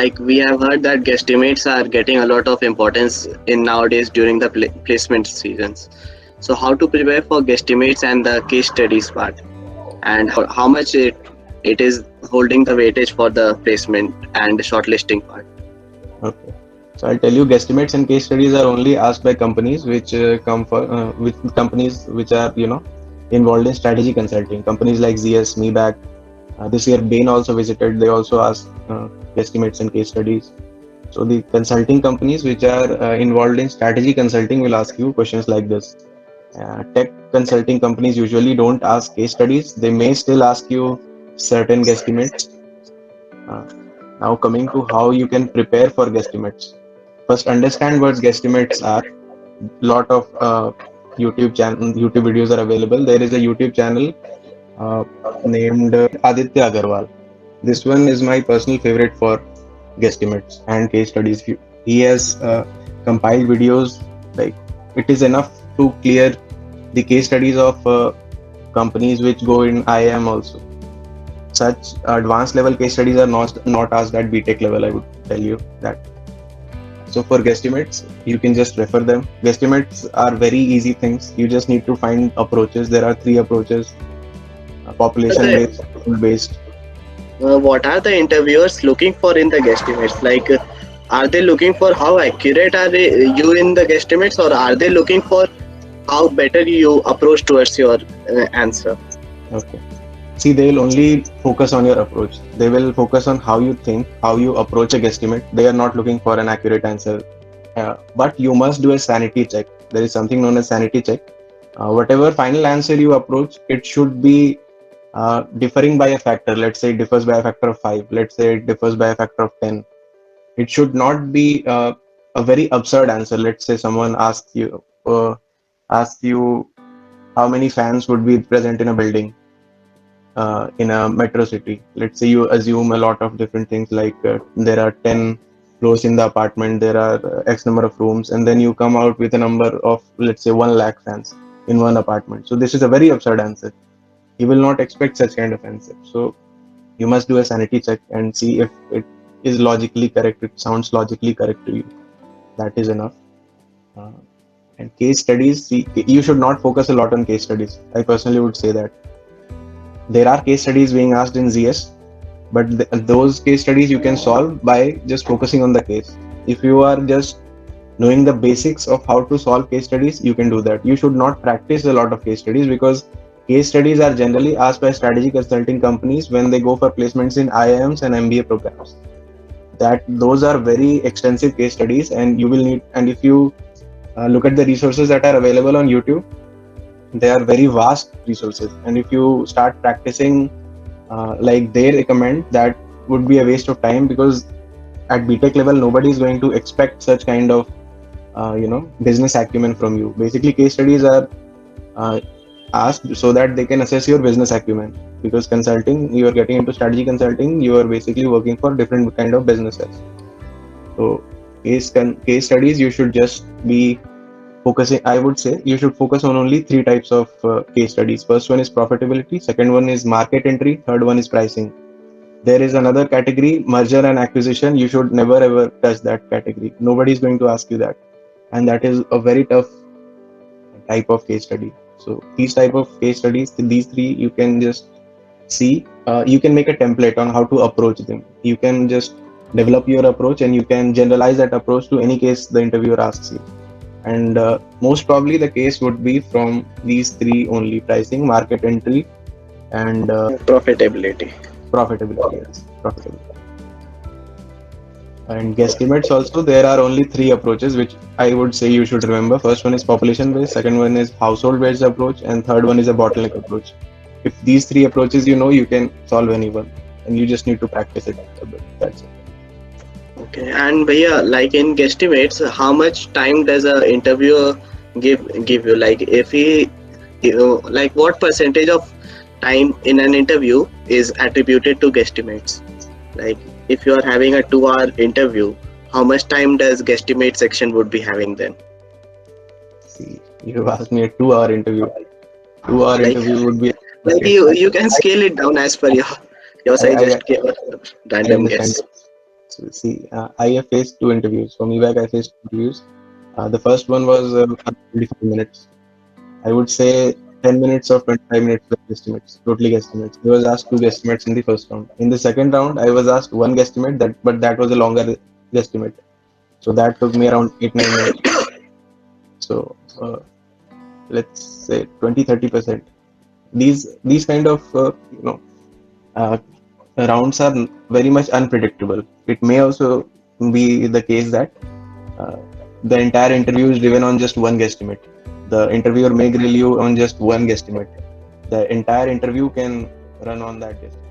like we have heard that guesstimates are getting a lot of importance in nowadays during the placement seasons. So how to prepare for guesstimates and the case studies part, and how much it is holding the weightage for the placement and shortlisting part. Okay. So I'll tell you, guesstimates and case studies are only asked by companies which come for with companies which are involved in strategy consulting. Companies like ZS, Miebach. This year, Bain also visited. They also asked guesstimates and case studies. So the consulting companies which are involved in strategy consulting will ask you questions like this. Tech consulting companies usually don't ask case studies. They may still ask you certain guesstimates. Uh, Now coming to how you can prepare for guesstimates. First, understand what guesstimates are. Lot of YouTube videos are available. There is a YouTube channel uh, named Aditya Agarwal. This one is my personal favorite for guesstimates and case studies. He has compiled videos like it is enough to clear the case studies of companies which go in IIM also. Such advanced level case studies are not asked at BTech level. I would tell you that. So for guesstimates, you can just refer them. Guesstimates are very easy things. You just need to find approaches. There are three approaches: population based, based. What are the interviewers looking for in the guesstimates? Like, are they looking for how accurate are you in the guesstimates, or are they looking for how better you approach towards your answer? Okay. See, they will only focus on your approach. They will focus on how you think, how you approach a guesstimate. They are not looking for an accurate answer. But you must do a sanity check. There is something known as sanity check. Whatever final answer you approach, it should be differing by a factor. Let's say it differs by a factor of 5. Let's say it differs by a factor of 10. It should not be a very absurd answer. Let's say someone asks you how many fans would be present in a building in a metro city. Let's say you assume a lot of different things like there are 10 floors in the apartment, there are X number of rooms, and then you come out with a number of, let's say, 1 lakh fans in one apartment. So this is a very absurd answer. You will not expect such kind of answer. So you must do a sanity check and see if it is logically correct, it sounds logically correct to you. That is enough. Uh, and case studies, see, you should not focus a lot on case studies. I personally would say that there are case studies being asked in ZS, but those case studies you can solve by just focusing on the case. If you are just knowing the basics of how to solve case studies, you can do that. You should not practice a lot of case studies because case studies are generally asked by strategy consulting companies when they go for placements in IIMs and MBA programs. That those are very extensive case studies, and you will need. And if you look at the resources that are available on YouTube, they are very vast resources. And if you start practicing like they recommend, that would be a waste of time because at BTech level, nobody is going to expect such kind of business acumen from you. Basically, case studies are uh, asked so that they can assess your business acumen. Because consulting, you are getting into strategy consulting, you are basically working for different kind of businesses. So case studies, you should just be focusing. I would say you should focus on only three types of case studies. First one is profitability, second one is market entry, third one is pricing. There is another category, merger and acquisition. You should never ever touch that category. Nobody is going to ask you that, and that is a very tough type of case study. So these type of case studies, these three, you can just see. You can make a template on how to approach them. You can just develop your approach, and you can generalize that approach to any case the interviewer asks you. And most probably the case would be from these three only: pricing, market entry, and Profitability. profitability. Yes, profitability. And guesstimates also, there are only three approaches which I would say you should remember. First one is population based, second one is household based approach, and third one is a bottleneck approach. If these three approaches you know, you can solve anyone, and you just need to practice it a bit. That's it. Okay, and Bhaiya, like in guesstimates, how much time does a interviewer give you? Like if he, like what percentage of time in an interview is attributed to guesstimates? Like if you are having a 2 hour interview, how much time does guesstimate section would be having then? See, you asked me a 2 hour interview. 2 hour Like interview would be like okay. you can scale it down as per your I, side. I, Just give a I random understand. guess. So see, I have faced two interviews. For Miebach, I faced two interviews. The first one was 25 minutes. I would say 10 minutes or 25 minutes of guesstimates, totally guesstimates. I was asked two guesstimates in the first round. In the second round, I was asked one guesstimate, but that was a longer guesstimate. So that took me around 8 9 minutes. So let's say 20 30%. These kind of uh, rounds are very much unpredictable. It may also be the case that uh, the entire interview is driven on just one guesstimate. The interviewer may grill you on just one guesstimate. The entire interview can run on that guesstimate.